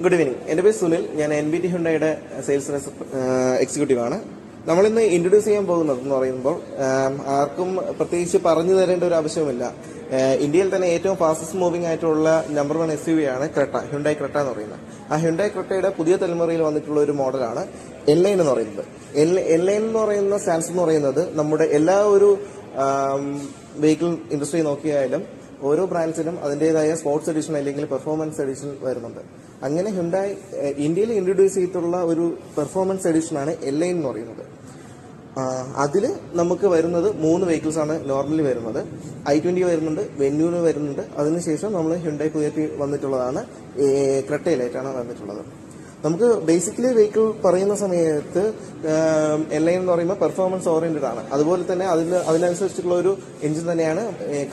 Good evening. എൻ്റെ പേര് സുനിൽ. ഞാൻ NBT ഹ്യുണ്ടായുടെ സെയിൽസ് എക്സിക്യൂട്ടീവ് ആണ്. നമ്മളിന്ന് ഇൻട്രൊഡ്യൂസ് ചെയ്യാൻ പോകുന്നത് എന്ന് പറയുമ്പോൾ ആർക്കും പ്രത്യേകിച്ച് പറഞ്ഞു തരേണ്ട ഒരു ആവശ്യമില്ല. ഇന്ത്യയിൽ തന്നെ ഏറ്റവും ഫാസ്റ്റസ്റ്റ് മൂവിംഗ് ആയിട്ടുള്ള നമ്പർ 1 SUV ആണ് ക്രെട്ട, ഹ്യുണ്ടായി ക്രെട്ട എന്ന് പറയുന്നത്. ആ ഹ്യുണ്ടായി ക്രെട്ടയുടെ പുതിയ തലമുറയിൽ വന്നിട്ടുള്ള ഒരു മോഡലാണ് N-Line എന്ന് പറയുന്നത്. N-Line എന്ന് പറയുന്ന സ്റ്റാൻസ് എന്ന് പറയുന്നത് നമ്മുടെ എല്ലാ ഒരു വെഹിക്കിൾ ഇൻഡസ്ട്രി നോക്കിയാലും ഓരോ ബ്രാൻഡ്സിനും അതിൻ്റെതായ സ്പോർട്സ് എഡിഷൻ അല്ലെങ്കിൽ പെർഫോമൻസ് എഡിഷൻ വരുന്നുണ്ട്. അങ്ങനെ ഹ്യുണ്ടായി ഇന്ത്യയിൽ ഇൻട്രൊഡ്യൂസ് ചെയ്തിട്ടുള്ള ഒരു പെർഫോമൻസ് എഡിഷനാണ് N-Line എന്ന് പറയുന്നത്. അതിൽ നമുക്ക് വരുന്നത് 3 വെഹിക്കിൾസ് ആണ് നോർമലി വരുന്നത്. i20 വരുന്നുണ്ട്, വെന്യൂന് വരുന്നുണ്ട്. അതിനുശേഷം നമ്മൾ ഹ്യുണ്ടായി പുതിയ വന്നിട്ടുള്ളതാണ് ക്രെട്ടയിലായിട്ടാണ് വന്നിട്ടുള്ളത്. നമുക്ക് ബേസിക്കലി വെഹിക്കിൾ പറയുന്ന സമയത്ത് N-Line എന്ന് പറയുമ്പോൾ പെർഫോമൻസ് ഓറിയന്റഡ് ആണ്. അതുപോലെ തന്നെ അതിനനുസരിച്ചിട്ടുള്ള ഒരു എഞ്ചിൻ തന്നെയാണ്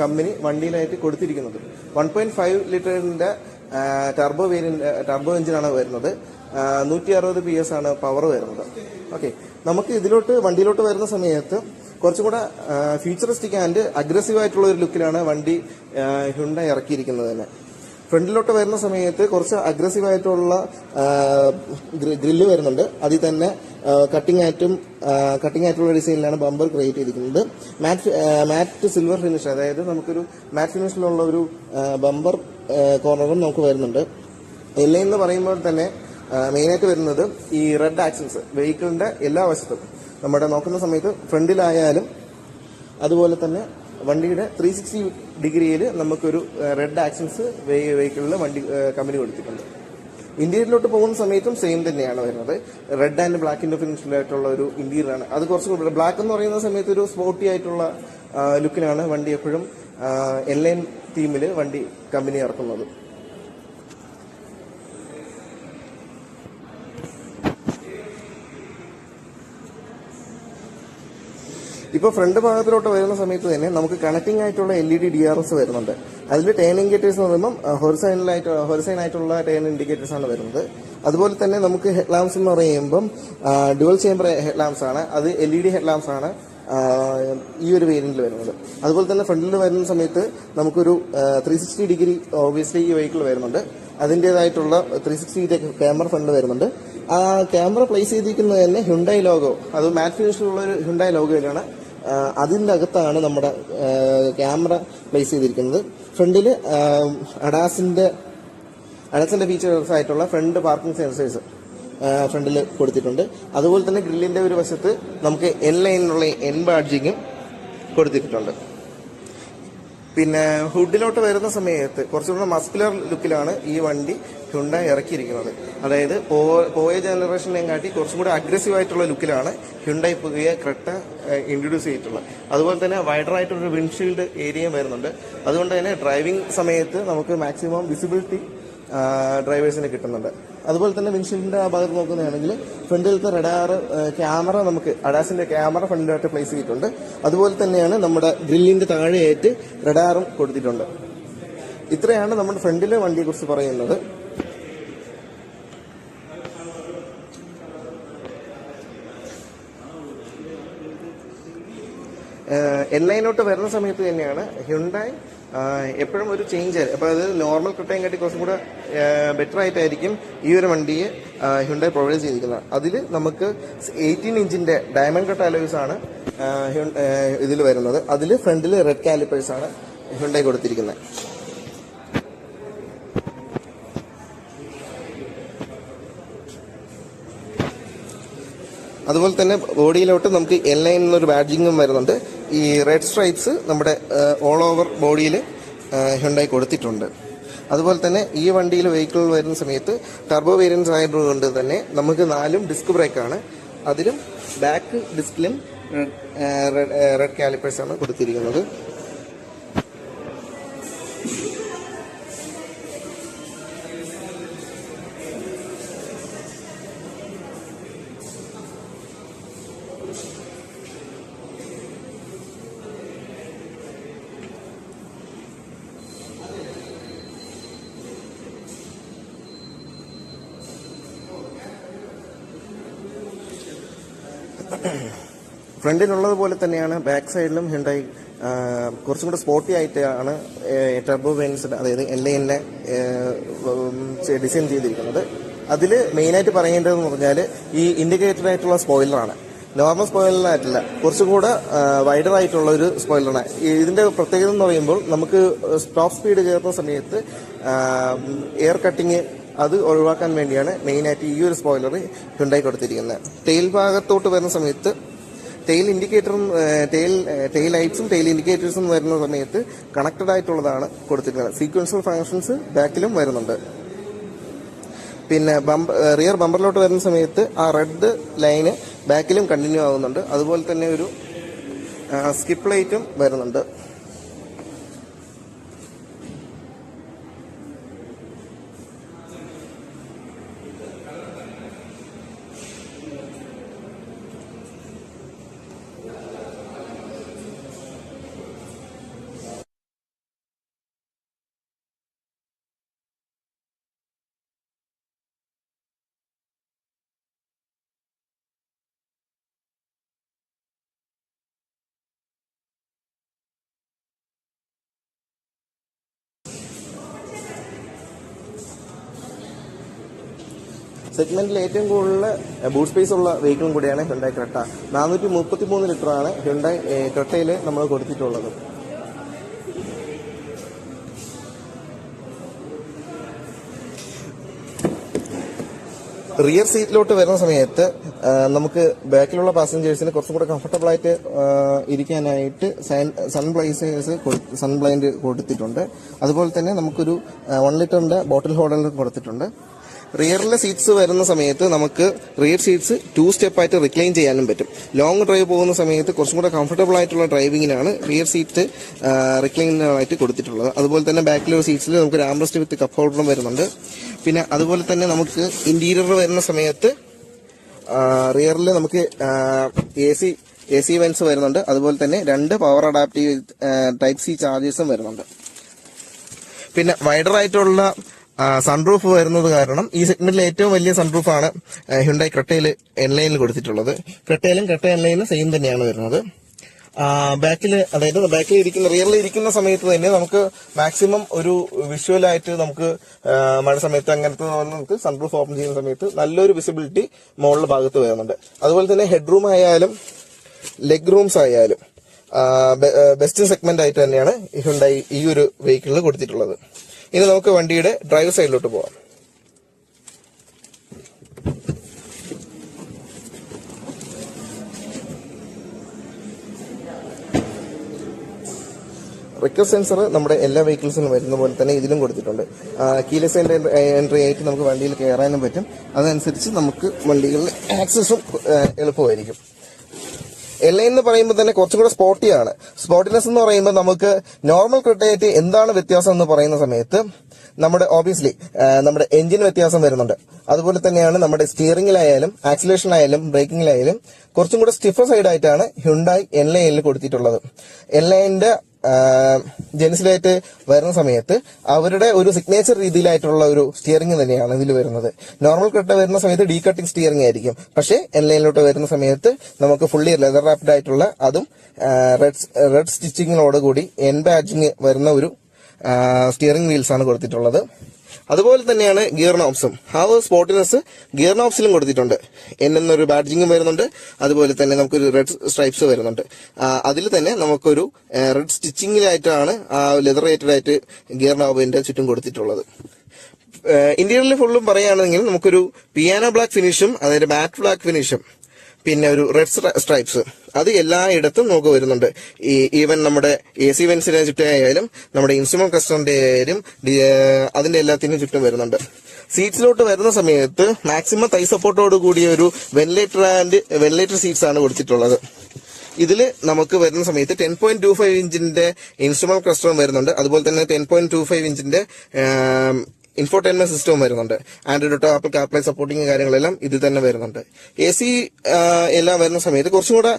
കമ്പനി വണ്ടിയിലായിട്ട് കൊടുത്തിരിക്കുന്നത്. 1.5 ലിറ്ററിന്റെ ടർബോ എഞ്ചിനാണ് വരുന്നത്. 160 PS ആണ് പവർ വരുന്നത്. ഓക്കെ, നമുക്ക് വണ്ടിയിലോട്ട് വരുന്ന സമയത്ത് കുറച്ചും കൂടെ ഫ്യൂച്ചറിസ്റ്റിക് ആൻഡ് അഗ്രസീവ് ആയിട്ടുള്ള ഒരു ലുക്കിലാണ് വണ്ടി ഹ്യുണ്ടായി ഇറക്കിയിരിക്കുന്നത് തന്നെ. ഫ്രണ്ടിലോട്ട് വരുന്ന സമയത്ത് കുറച്ച് അഗ്രസീവ് ആയിട്ടുള്ള ഗ്രില്ല് വരുന്നുണ്ട്. അതിൽ തന്നെ കട്ടിംഗ് ആയിട്ടുള്ള ഡിസൈനിലാണ് ബമ്പർ ക്രിയേറ്റ് ചെയ്തിരിക്കുന്നത്. മാറ്റ് സിൽവർ ഫിനിഷ്, അതായത് നമുക്കൊരു മാറ്റ് ഫിനിഷിലുള്ള ഒരു ബമ്പർ കോർണറും നമുക്ക് വരുന്നുണ്ട്. N-Line എന്ന് പറയുമ്പോൾ തന്നെ മെയിനായിട്ട് വരുന്നത് ഈ റെഡ് ആക്സൻസ് വെഹിക്കിളിന്റെ എല്ലാ വശത്തും നമ്മുടെ നോക്കുന്ന സമയത്ത് ഫ്രണ്ടിലായാലും അതുപോലെ തന്നെ വണ്ടിയുടെ 360 ഡിഗ്രിയിൽ നമുക്കൊരു റെഡ് ആക്സൻസ് വെഹിക്കിളിൽ കമ്പനി കൊടുത്തിട്ടുണ്ട്. ഇന്റീരിയറിലോട്ട് പോകുന്ന സമയത്തും സെയിം തന്നെയാണ് വരുന്നത്. റെഡ് ആൻഡ് ബ്ലാക്കിന്റെ ഫിനിഷിലായിട്ടുള്ള ഒരു ഇന്റീരിയറാണ്. അത് കുറച്ച് ബ്ലാക്ക് എന്ന് പറയുന്ന സമയത്ത് ഒരു സ്പോർട്ടി ആയിട്ടുള്ള ലുക്കിലാണ് വണ്ടി എപ്പോഴും N-Line തീമിൽ വണ്ടി കമ്പനി ഇറക്കുന്നത്. ഇപ്പോൾ ഫ്രണ്ട് ഭാഗത്തിലോട്ട് വരുന്ന സമയത്ത് തന്നെ നമുക്ക് കണക്റ്റിംഗ് ആയിട്ടുള്ള LED DRS വരുന്നുണ്ട്. അതിൽ ടേൺ ഇൻഡിക്കേറ്റേഴ്സ് എന്ന് പറയുമ്പോൾ ഹൊറിസൈൻ ആയിട്ടുള്ള ടേൺ ഇൻഡിക്കേറ്റേഴ്സ് ആണ് വരുന്നത്. അതുപോലെ തന്നെ നമുക്ക് ഹെഡ് ലാംപ്സ് എന്ന് പറയുമ്പം ഡുവൽ ചേംബർ ഹെഡ് ലാംപ്സ് ആണ്. അത് LED ഹെഡ് ലാംപ്സ് ആണ് ഈ ഒരു വേരിയന്റിൽ വരുന്നത്. അതുപോലെ തന്നെ ഫ്രണ്ടിൽ വരുന്ന സമയത്ത് നമുക്കൊരു 360 ഡിഗ്രി ഓബിയസ്ലി ഈ വെഹിക്കിൾ വരുന്നുണ്ട്. അതിൻ്റെതായിട്ടുള്ള 360 ക്യാമറ ഫ്രണ്ട് വരുന്നുണ്ട്. ആ ക്യാമറ പ്ലേസ് ചെയ്തിരിക്കുന്നത് തന്നെ ഹ്യുണ്ടായി ലോഗോ, അത് മാറ്റ് ഫിനിഷിലുള്ള ഒരു ഹ്യുണ്ടായി ലോഗോയിലാണ്. അതിൻ്റെ അകത്താണ് നമ്മുടെ ക്യാമറ പ്ലേസ് ചെയ്തിരിക്കുന്നത്. ഫ്രണ്ടിൽ അഡാസിന്റെ ഫീച്ചേഴ്സ് ആയിട്ടുള്ള ഫ്രണ്ട് പാർക്കിംഗ് സെൻസേഴ്സ് ഫ്രണ്ടിൽ കൊടുത്തിട്ടുണ്ട്. അതുപോലെ തന്നെ ഗ്രില്ലിന്റെ ഒരു വശത്ത് നമുക്ക് N-Line N ബാഡ്ജിങ്ങും കൊടുത്തിട്ടുണ്ട്. പിന്നെ ഹുഡിലോട്ട് വരുന്ന സമയത്ത് കുറച്ചുകൂടെ മസ്കുലർ ലുക്കിലാണ് ഈ വണ്ടി ഹ്യുണ്ടായി ഇറക്കിയിരിക്കുന്നത്. അതായത് പോയ ജനറേഷനെയും കാട്ടി കുറച്ചും കൂടെ അഗ്രസീവ് ആയിട്ടുള്ള ലുക്കിലാണ് ഹ്യുണ്ടായി പുതിയ ക്രെട്ട ഇൻട്രൊഡ്യൂസ് ചെയ്തിട്ടുള്ളത്. അതുപോലെ തന്നെ വൈഡർ ആയിട്ടുള്ള വിൻഡ്ഷീൽഡ് ഏരിയയും വരുന്നുണ്ട്. അതുകൊണ്ട് തന്നെ ഡ്രൈവിംഗ് സമയത്ത് നമുക്ക് മാക്സിമം വിസിബിലിറ്റി ഡ്രൈവേഴ്സിന് കിട്ടുന്നുണ്ട്. അതുപോലെ തന്നെ വിൻഡ്ഷീൽഡിന്റെ ആ ഭാഗത്ത് നോക്കുകയാണെങ്കിൽ ഫ്രണ്ടിലത്തെ റഡാർ ക്യാമറ നമുക്ക് അഡാസിന്റെ ക്യാമറ ഫ്രണ്ടിലായിട്ട് പ്ലേസ് ചെയ്തിട്ടുണ്ട്. അതുപോലെ തന്നെയാണ് നമ്മുടെ ഗ്രില്ലിന്റെ താഴെയായിട്ട് റഡാറും കൊടുത്തിട്ടുണ്ട്. ഇത്രയാണ് നമ്മുടെ ഫ്രണ്ടിലെ വണ്ടിയെ കുറിച്ച് പറയുന്നത്. N-Line വരുന്ന സമയത്ത് തന്നെയാണ് ഹ്യുണ്ടായി എപ്പോഴും ഒരു ചേഞ്ച്. അപ്പോൾ അത് നോർമൽ ക്രെട്ടയും കാട്ടി കുറച്ചും കൂടെ ബെറ്റർ ആയിട്ടായിരിക്കും ഈ ഒരു വണ്ടിയെ ഹ്യുണ്ടായി പ്രൊവൈഡ് ചെയ്തിരിക്കുന്നത്. അതിൽ നമുക്ക് 18 ഇഞ്ചിന്റെ ഡയമണ്ട് കട്ട് അലോയ്സ് ആണ് ഇതിൽ വരുന്നത്. അതിൽ ഫ്രണ്ടിൽ റെഡ് കാലിപ്പേഴ്സ് ആണ് ഹ്യുണ്ടായി കൊടുത്തിരിക്കുന്നത്. അതുപോലെ തന്നെ ബോഡിയിലോട്ട് നമുക്ക് N-Line എന്നൊരു ബാഡ്ജിങ്ങും വരുന്നുണ്ട്. ഈ റെഡ് സ്ട്രൈപ്സ് നമ്മുടെ ഓൾ ഓവർ ബോഡിയിൽ ഹ്യുണ്ടായി കൊടുത്തിട്ടുണ്ട്. അതുപോലെ തന്നെ ഈ വണ്ടിയിൽ വെഹിക്കിൾ വരുന്ന സമയത്ത് ടർബോ വേരിയൻസ് ആയതുകൊണ്ട് തന്നെ നമുക്ക് 4 ഡിസ്ക് ബ്രേക്കാണ്. അതിലും ബാക്ക് ഡിസ്കിലും റെഡ് കാലിപ്പേഴ്സ് ആണ് കൊടുത്തിരിക്കുന്നത്. ഫ്രണ്ടിലുള്ളത് പോലെ തന്നെയാണ് ബാക്ക് സൈഡിലും ഹ്യുണ്ടായി കുറച്ചും കൂടെ സ്പോർട്ടി ആയിട്ടാണ് ടർബോ വെയിൻസ് അതായത് LAN ഡിസൈൻ ചെയ്തിരിക്കുന്നത്. അതിൽ മെയിനായിട്ട് പറയേണ്ടതെന്ന് പറഞ്ഞാൽ ഈ ഇൻഡിക്കേറ്റഡ് ആയിട്ടുള്ള സ്പോയിലറാണ്. നോർമൽ സ്പോയിലറായിട്ടില്ല, കുറച്ചുകൂടെ വൈഡർ ആയിട്ടുള്ള ഒരു സ്പോയിലറാണ്. ഇതിന്റെ പ്രത്യേകത എന്ന് പറയുമ്പോൾ നമുക്ക് ടോപ്പ് സ്പീഡ് കയറുന്ന സമയത്ത് എയർ കട്ടിങ് അത് ഒഴിവാക്കാൻ വേണ്ടിയാണ് മെയിനായിട്ട് ഈ ഒരു സ്പോയിലർ ഹ്യുണ്ടായി കൊടുത്തിരിക്കുന്നത്. ടെയിൽ ഭാഗത്തോട്ട് വരുന്ന സമയത്ത് ടെയിൽ ഇൻഡിക്കേറ്ററും ടെയിൽ ലൈറ്റ്സും ടെയിൽ ഇൻഡിക്കേറ്റേഴ്സും വരുന്ന സമയത്ത് കണക്റ്റഡ് ആയിട്ടുള്ളതാണ് കൊടുത്തിരിക്കുന്നത്. സീക്വൻഷ്യൽ ഫങ്ഷൻസ് ബാക്കിലും വരുന്നുണ്ട്. പിന്നെ റിയർ ബമ്പറിലോട്ട് വരുന്ന സമയത്ത് ആ റെഡ് ലൈന് ബാക്കിലും കണ്ടിന്യൂ ആവുന്നുണ്ട്. അതുപോലെ തന്നെ ഒരു സ്കിപ്പ് ലൈറ്റും വരുന്നുണ്ട്. സെഗ്മെന്റിൽ ഏറ്റവും കൂടുതൽ ബൂട്ട് സ്പേസ് ഉള്ള വെഹിക്കിളും കൂടിയാണ് ഹ്യുണ്ടായി ക്രെട്ട. 433 ലിറ്ററാണ് ഹ്യുണ്ടായി ക്രെട്ടയിൽ നമ്മൾ കൊടുത്തിട്ടുള്ളത്. റിയർ സീറ്റിലോട്ട് വരുന്ന സമയത്ത് നമുക്ക് ബാക്കിലുള്ള പാസഞ്ചേഴ്സിന് കുറച്ചും കൂടെ കംഫർട്ടബിൾ ആയിട്ട് ഇരിക്കാനായിട്ട് സൺ ബ്ലൈൻഡ് കൊടുത്തിട്ടുണ്ട്. അതുപോലെ തന്നെ നമുക്കൊരു 1 ലിറ്ററിന്റെ ബോട്ടിൽ ഹോൾഡർ കൊടുത്തിട്ടുണ്ട്. റിയറിലെ സീറ്റ്സ് വരുന്ന സമയത്ത് നമുക്ക് റിയർ സീറ്റ്സ് 2 സ്റ്റെപ്പായിട്ട് റിക്ലൈൻ ചെയ്യാനും പറ്റും. ലോങ് ഡ്രൈവ് പോകുന്ന സമയത്ത് കുറച്ചും കൂടെ കംഫർട്ടബിൾ ആയിട്ടുള്ള ഡ്രൈവിങ്ങിനാണ് റിയർ സീറ്റ് റിക്ലൈനറായിട്ട് കൊടുത്തിട്ടുള്ളത്. അതുപോലെ തന്നെ ബാക്കിലുള്ള സീറ്റ്സിൽ നമുക്ക് ആംറസ്റ്റ് വിത്ത് കപ്പ് ഹോൾഡറും വരുന്നുണ്ട്. പിന്നെ അതുപോലെ തന്നെ നമുക്ക് ഇന്റീരിയർ വരുന്ന സമയത്ത് റിയറിൽ നമുക്ക് AC വെന്റ്സ് വരുന്നുണ്ട്. അതുപോലെ തന്നെ 2 പവർ അഡാപ്റ്റീവ് ടൈപ്പ് C ചാർജേഴ്സും വരുന്നുണ്ട്. പിന്നെ വൈഡർ ആയിട്ടുള്ള സൺറൂഫ് വരുന്നത് കാരണം ഈ സെഗ്മെന്റിലെ ഏറ്റവും വലിയ സൺറൂഫാണ് ഹ്യുണ്ടായി ക്രെട്ടയിൽ N-ലൈനിൽ കൊടുത്തിട്ടുള്ളത്. ക്രെട്ടയിലും ക്രെട്ട N-ലൈനിലും സെയിം തന്നെയാണ് വരുന്നത്. ബാക്കിൽ അതായത് ബാക്കിൽ ഇരിക്കുന്ന റിയറിൽ ഇരിക്കുന്ന സമയത്ത് തന്നെ നമുക്ക് മാക്സിമം ഒരു വിഷ്വലായിട്ട് നമുക്ക് മഴ സമയത്ത് അങ്ങനത്തെ നമുക്ക് സൺറൂഫ് ഓപ്പൺ ചെയ്യുന്ന സമയത്ത് നല്ലൊരു വിസിബിലിറ്റി മുകളിലെ ഭാഗത്ത് വരുന്നുണ്ട്. അതുപോലെ തന്നെ ഹെഡ് റൂം ആയാലും ലെഗ് റൂംസ് ആയാലും ബെസ്റ്റ് സെഗ്മെന്റ് ആയിട്ട് തന്നെയാണ് ഹ്യുണ്ടായി ഈ ഒരു വെഹിക്കിളിൽ കൊടുത്തിട്ടുള്ളത്. ഇനി നമുക്ക് വണ്ടിയുടെ ഡ്രൈവർ സൈഡിലോട്ട് പോവാം. റിക്വസ്റ്റ് സെൻസർ നമ്മുടെ എല്ലാ വെഹിക്കിൾസിലും വരുന്ന പോലെ തന്നെ ഇതിലും കൊടുത്തിട്ടുണ്ട്. കീലെസ് എൻട്രി ആയിട്ട് നമുക്ക് വണ്ടിയിൽ കയറാനും പറ്റും. അതനുസരിച്ച് നമുക്ക് വണ്ടികളിൽ ആക്സസും എളുപ്പമായിരിക്കും. L-ലൈൻ എന്ന് പറയുമ്പോൾ തന്നെ കുറച്ചും കൂടെ സ്പോർട്ടിയാണ്. സ്പോർട്ടിനെസ് എന്ന് പറയുമ്പോൾ നമുക്ക് നോർമൽ ക്രെട്ടയായിട്ട് എന്താണ് വ്യത്യാസം എന്ന് പറയുന്ന സമയത്ത് നമ്മുടെ ഓബിയസ്ലി നമ്മുടെ എഞ്ചിൻ വ്യത്യാസം വരുന്നുണ്ട്. അതുപോലെ തന്നെയാണ് നമ്മുടെ സ്റ്റിയറിംഗിലായാലും ആക്സിലേഷനിലായാലും ബ്രേക്കിംഗിലായാലും കുറച്ചും കൂടെ സ്റ്റിഫർ സൈഡായിട്ടാണ് ഹ്യുണ്ടായി N-ലൈനിൽ കൊടുത്തിട്ടുള്ളത്. N-ലൈനിന്റെ ജെൻസിലായിട്ട് വരുന്ന സമയത്ത് അവരുടെ ഒരു സിഗ്നേച്ചർ രീതിയിലായിട്ടുള്ള ഒരു സ്റ്റിയറിംഗ് തന്നെയാണ് ഇതിൽ വരുന്നത്. നോർമൽ കട്ട വരുന്ന സമയത്ത് ഡീ കട്ടിംഗ് സ്റ്റിയറിംഗ് ആയിരിക്കും. പക്ഷേ N-ലൈനിലോട്ട് വരുന്ന സമയത്ത് നമുക്ക് ഫുള്ളി ലെതർ റാപ്ഡ് ആയിട്ടുള്ള അതും റെഡ് സ്റ്റിച്ചിങ്ങിനോട് കൂടി N ബാഡ്ജിങ് വരുന്ന ഒരു സ്റ്റിയറിംഗ് വീൽസ് ആണ് കൊടുത്തിട്ടുള്ളത്. അതുപോലെ തന്നെയാണ് ഗിയർ നോബ്സും. ആ ഒരു സ്പോർട്ടിനെസ് ഗിയർ നോബ്സിലും കൊടുത്തിട്ടുണ്ട്. എന്നൊരു ബാഡ്ജിങ്ങും വരുന്നുണ്ട്. അതുപോലെ തന്നെ നമുക്കൊരു റെഡ് സ്ട്രൈപ്സ് വരുന്നുണ്ട്. അതിൽ തന്നെ നമുക്കൊരു റെഡ് സ്റ്റിച്ചിങ്ങിലായിട്ടാണ് ആ ലെതർ റേറ്റഡ് ആയിട്ട് ഗിയർ നോബിന്റെ ചുറ്റും കൊടുത്തിട്ടുള്ളത്. ഇന്റീരിയറിൽ ഫുള്ളും പറയുകയാണെങ്കിൽ നമുക്കൊരു പിയാനോ ബ്ലാക്ക് ഫിനിഷും അതായത് മാറ്റ് ബ്ലാക്ക് ഫിനിഷും പിന്നെ ഒരു റെഡ് സ്ട്രൈപ്സ് അത് എല്ലായിടത്തും നമുക്ക് വരുന്നുണ്ട്. ഈവൻ നമ്മുടെ AC വെന്റ്സിനെ ചുറ്റായാലും നമ്മുടെ ഇൻസ്ട്രുമെന്റ് ക്ലസ്റ്ററിന്റെ ആയാലും അതിന്റെ എല്ലാത്തിനും ചുറ്റും വരുന്നുണ്ട്. സീറ്റ്സിലോട്ട് വരുന്ന സമയത്ത് മാക്സിമം തൈ സപ്പോർട്ടോട് കൂടിയ ഒരു വെന്റിലേറ്റർ സീറ്റ്സ് ആണ് കൊടുത്തിട്ടുള്ളത്. ഇതിൽ നമുക്ക് വരുന്ന സമയത്ത് 10.25 ഇഞ്ചിന്റെ ഇൻസ്ട്രുമെന്റ് ക്ലസ്റ്ററും വരുന്നുണ്ട്. അതുപോലെ തന്നെ 10.25 ഇഞ്ചിന്റെ ഇൻഫോർടൈൻമെന്റ് സിസ്റ്റവും വരുന്നുണ്ട്. Android auto, apple CarPlay supporting കാര്യങ്ങളെല്ലാം ഇതിൽ തന്നെ വരുന്നുണ്ട്. AC എല്ലാം വരുന്ന സമയത്ത് കുറച്ചും കൂടെ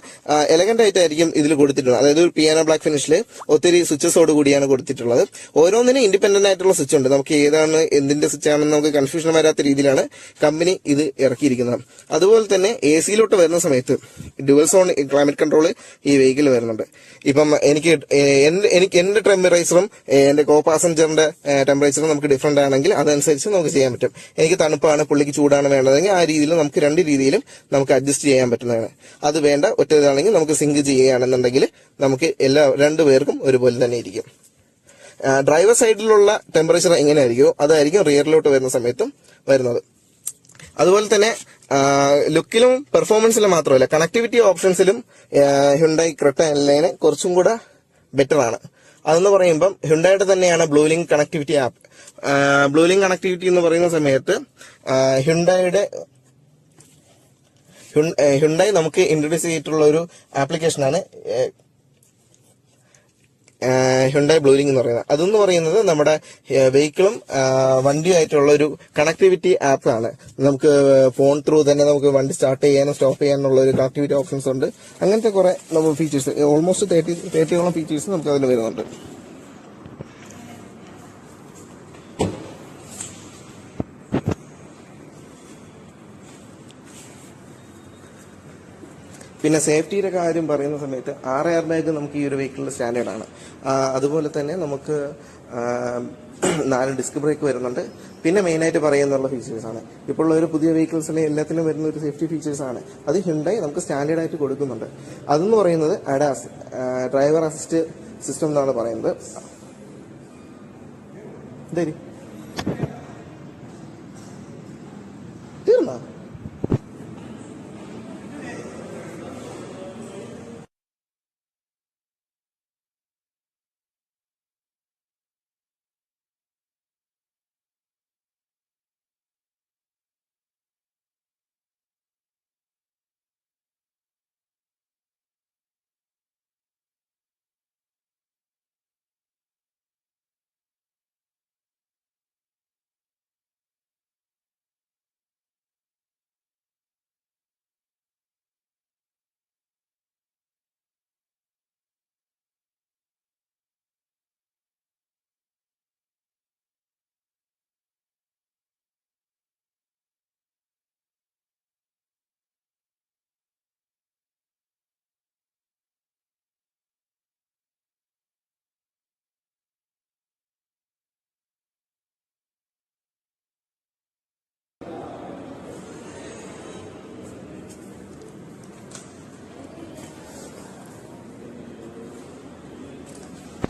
എലഗന്റ് ആയിട്ടായിരിക്കും ഇതിൽ കൊടുത്തിട്ടുള്ളത്. അതായത് ഒരു പിയാനോ ബ്ലാക്ക് ഫിനിഷിൽ ഒത്തിരി സ്വിച്ചസോട് കൂടിയാണ് കൊടുത്തിട്ടുള്ളത്. ഓരോന്നിനും ഇൻഡിപെൻഡന്റ് ആയിട്ടുള്ള സ്വിച്ച് ഉണ്ട്. നമുക്ക് ഏതാണ് എന്തിന്റെ സ്വിച്ച് ആണെന്ന് നമുക്ക് കൺഫ്യൂഷൻ വരാത്ത രീതിയിലാണ് കമ്പനി ഇത് ഇറക്കിയിരിക്കുന്നത്. അതുപോലെ തന്നെ AC-ലോട്ട് വരുന്ന സമയത്ത് ഡുവൽ സോൺ ക്ലൈമറ്റ് കൺട്രോൾ ഈ വെഹിക്കിൾ വരുന്നുണ്ട്. ഇപ്പം എനിക്ക് എന്റെ ടെമ്പറേച്ചറും എന്റെ കോ പാസഞ്ചറിന്റെ ടെമ്പറേച്ചറും നമുക്ക് ഡിഫറെന്റ് ആണെങ്കിൽ അതനുസരിച്ച് നമുക്ക് ചെയ്യാൻ പറ്റും. എനിക്ക് തണുപ്പാണ്, പുള്ളിക്ക് ചൂടാണ് വേണ്ടതെങ്കിൽ ആ രീതിയിൽ നമുക്ക് രണ്ട് രീതിയിലും നമുക്ക് അഡ്ജസ്റ്റ് ചെയ്യാൻ പറ്റുന്നതാണ്. അത് വേണ്ട ഒറ്റ ഇതാണെങ്കിൽ നമുക്ക് സിങ്ക് ചെയ്യുകയാണെന്നുണ്ടെങ്കിൽ നമുക്ക് രണ്ടുപേർക്കും ഒരുപോലെ തന്നെ ഇരിക്കും. ഡ്രൈവർ സൈഡിലുള്ള ടെമ്പറേച്ചർ എങ്ങനെയായിരിക്കുമോ അതായിരിക്കും റിയറിലോട്ട് വരുന്ന സമയത്തും വരുന്നത്. അതുപോലെ തന്നെ ലുക്കിലും പെർഫോമൻസിലും മാത്രമല്ല, കണക്ടിവിറ്റി ഓപ്ഷൻസിലും ഹ്യുണ്ടായി ക്രെറ്റ എൻലൈന് കുറച്ചും കൂടെ ബെറ്റർ ആണ്. അതെന്ന് പറയുമ്പം ഹ്യുണ്ടായുടെ തന്നെയാണ് ബ്ലൂലിങ്ക് കണക്ടിവിറ്റി ആപ്പ്. ബ്ലൂലിങ്ക് കണക്ടിവിറ്റി എന്ന് പറയുന്ന സമയത്ത് ഹ്യുണ്ടായി നമുക്ക് ഇൻട്രൊഡ്യൂസ് ചെയ്തിട്ടുള്ള ഒരു ആപ്ലിക്കേഷനാണ് ഹ്യുണ്ടായി ബ്ലൂലിങ്ക് എന്ന് പറയുന്നത്. അതെന്ന് പറയുന്നത് നമ്മുടെ വെഹിക്കിളും വണ്ടിയുമായിട്ടുള്ള ഒരു കണക്ടിവിറ്റി ആപ്പ് ആണ്. നമുക്ക് ഫോൺ ത്രൂ തന്നെ നമുക്ക് വണ്ടി സ്റ്റാർട്ട് ചെയ്യാനും സ്റ്റോപ്പ് ചെയ്യാനുള്ള ഒരു കണക്ടിവിറ്റി ഓപ്ഷൻസ് ഉണ്ട്. അങ്ങനത്തെ കുറെ നമ്മൾ ഫീച്ചേഴ്സ്, ഓൾമോസ്റ്റ് 30ഓളം ഫീച്ചേഴ്സ് നമുക്ക് അതിൽ വരുന്നുണ്ട്. പിന്നെ സേഫ്റ്റിയുടെ കാര്യം പറയുന്ന സമയത്ത് 6 എയർ ബാഗ് നമുക്ക് ഈ ഒരു വെഹിക്കിളിൽ സ്റ്റാൻഡേർഡ് ആണ്. അതുപോലെ തന്നെ നമുക്ക് 4 ഡിസ്ക് ബ്രേക്ക് വരുന്നുണ്ട്. പിന്നെ മെയിനായിട്ട് പറയുന്നുള്ള ഫീച്ചേഴ്സ് ആണ് ഇപ്പോൾ ഉള്ള ഒരു പുതിയ വെഹിക്കിൾസിലെ എല്ലാത്തിനും വരുന്ന ഒരു സേഫ്റ്റി ഫീച്ചേഴ്സ് ആണ്. അത് ഹ്യുണ്ടായി നമുക്ക് സ്റ്റാൻഡേർഡ് ആയിട്ട് കൊടുക്കുന്നുണ്ട്. അതെന്ന് പറയുന്നത് അഡാസ് ഡ്രൈവർ അസിസ്റ്റ് സിസ്റ്റം എന്നാണ് പറയുന്നത്. തീർന്നാ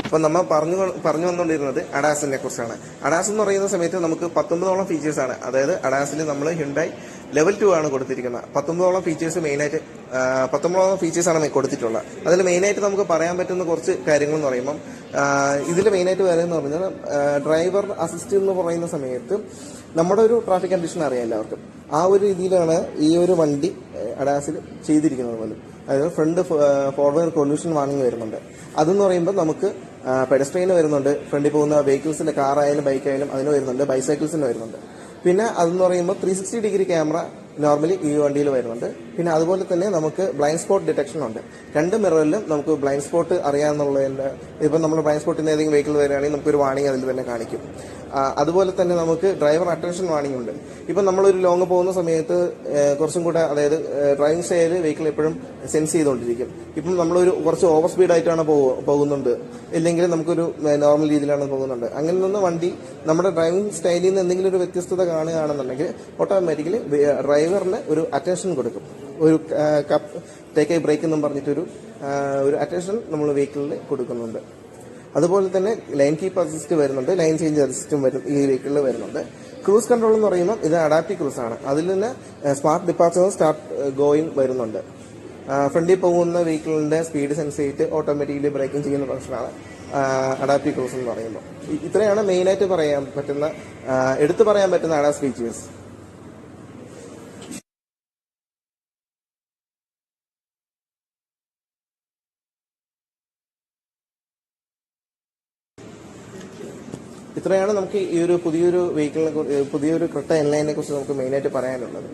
അപ്പൊ നമ്മൾ പറഞ്ഞു വന്നുകൊണ്ടിരുന്നത് അഡാസിനെ കുറിച്ചാണ്. അഡാസ് എന്ന് പറയുന്ന സമയത്ത് നമുക്ക് 19ഓളം ഫീച്ചേഴ്സ് ആണ്. അതായത് അഡാസിൽ നമ്മൾ ഹ്യുണ്ടായി ലെവൽ 2 ആണ് കൊടുത്തിരിക്കുന്നത്. 19ഓളം ഫീച്ചേഴ്സ് മെയിനായിട്ട് 19ഓളം ഫീച്ചേഴ്സ് ആണ് കൊടുത്തിട്ടുള്ളത്. അതിൽ മെയിനായിട്ട് നമുക്ക് പറയാൻ പറ്റുന്ന കുറച്ച് കാര്യങ്ങൾ എന്ന് പറയുമ്പോൾ ഇതിൽ മെയിനായിട്ട് വരുന്നത് പറഞ്ഞാൽ ഡ്രൈവർ അസിസ്റ്റ് എന്ന് പറയുന്ന സമയത്ത് നമ്മുടെ ഒരു ട്രാഫിക് കണ്ടീഷൻ അറിയാം എല്ലാവർക്കും. ആ ഒരു രീതിയിലാണ് ഈ ഒരു വണ്ടി അഡാസിൽ ചെയ്തിരിക്കുന്നത് പോലും. അതായത് ഫ്രണ്ട് ഫോർവേഡ് കൊല്യൂഷൻ വാർണിംഗ് വരുന്നുണ്ട്. അതെന്ന് പറയുമ്പോൾ നമുക്ക് പെഡസ്ട്രിയന് വരുന്നുണ്ട്, ഫ്രണ്ടിൽ പോകുന്ന വെഹിക്കിൾസിന്റെ കാറായാലും ബൈക്കായാലും അതിന് വരുന്നുണ്ട്, ബൈസൈക്കിൾസിന് വരുന്നുണ്ട്. പിന്നെ അതെന്ന് പറയുമ്പോൾ 360 ഡിഗ്രി ക്യാമറ നോർമലി ഈ വണ്ടിയിൽ വരുന്നുണ്ട്. പിന്നെ അതുപോലെ തന്നെ നമുക്ക് ബ്ലൈൻഡ് സ്പോട്ട് ഡിറ്റക്ഷൻ ഉണ്ട്. 2 മിററിലും നമുക്ക് ബ്ലൈൻഡ് സ്പോട്ട് അറിയാമെന്നുള്ളതിന്റെ ഇപ്പം നമ്മൾ ബ്ലൈൻഡ് സ്പോട്ടിന് ഏതെങ്കിലും വെഹിക്കിൾ വരികയാണെങ്കിൽ നമുക്കൊരു വാണിംഗ് അതിൽ തന്നെ കാണിക്കും. അതുപോലെ തന്നെ നമുക്ക് ഡ്രൈവർ അറ്റൻഷൻ വാണിംഗ് ഉണ്ട്. ഇപ്പം നമ്മളൊരു ലോങ് പോകുന്ന സമയത്ത് കുറച്ചും കൂടെ, അതായത് ഡ്രൈവിംഗ് സ്റ്റൈല് വെഹിക്കിൾ എപ്പോഴും സെൻസ് ചെയ്തുകൊണ്ടിരിക്കും. ഇപ്പം നമ്മളൊരു കുറച്ച് ഓവർ സ്പീഡായിട്ടാണ് പോകുന്നുണ്ട്, ഇല്ലെങ്കിൽ നമുക്കൊരു നോർമൽ രീതിയിലാണ് പോകുന്നുണ്ട്. അങ്ങനെ നിന്ന് വണ്ടി നമ്മുടെ ഡ്രൈവിംഗ് സ്റ്റൈലിൽ നിന്ന് എന്തെങ്കിലും ഒരു വ്യത്യസ്തത കാണുകയാണെന്നുണ്ടെങ്കിൽ ഓട്ടോമാറ്റിക്കലി ഡ്രൈവറിന് ഒരു അറ്റൻഷൻ കൊടുക്കും. ഒരു ടേക്ക് ഐ ബ്രേക്ക് എന്നും പറഞ്ഞിട്ടൊരു അറ്റൻഷൻ നമ്മൾ വെഹിക്കിളിൽ കൊടുക്കുന്നുണ്ട്. അതുപോലെ തന്നെ ലൈൻ കീപ്പ് അസിസ്റ്റ് വരുന്നുണ്ട്, ലൈൻ ചേഞ്ച് അസിസ്റ്റും ഈ വെഹിക്കിളിൽ വരുന്നുണ്ട്. ക്രൂസ് കൺട്രോൾ എന്ന് പറയുമ്പോൾ ഇത് അഡാപ്റ്റീവ് ക്രൂസ് ആണ്. അതിൽ നിന്ന് സ്മാർട്ട് ഡിപ്പാർച്ചറും സ്റ്റാർട്ട് ഗോയിങ് വരുന്നുണ്ട്. ഫ്രണ്ടിൽ പോകുന്ന വെഹിക്കിളിന്റെ സ്പീഡ് സെൻസ് ചെയ്തിട്ട് ഓട്ടോമാറ്റിക്കലി ബ്രേക്കിംഗ് ചെയ്യുന്ന ഫംഗ്ഷനാണ് അഡാപ്റ്റീവ് ക്രൂസ് എന്ന് പറയുമ്പോൾ. ഇത്രയാണ് മെയിനായിട്ട് എടുത്തു പറയാൻ പറ്റുന്ന അഡാസ് ഫീച്ചേഴ്സ്. ഇത്രയാണ് നമുക്ക് ഈ ഒരു പുതിയൊരു വെഹിക്കിളിനെ പുതിയൊരു ക്രെട്ട എൻലൈനെ കുറിച്ച് നമുക്ക് മെയിനായിട്ട് പറയാനുള്ളത്.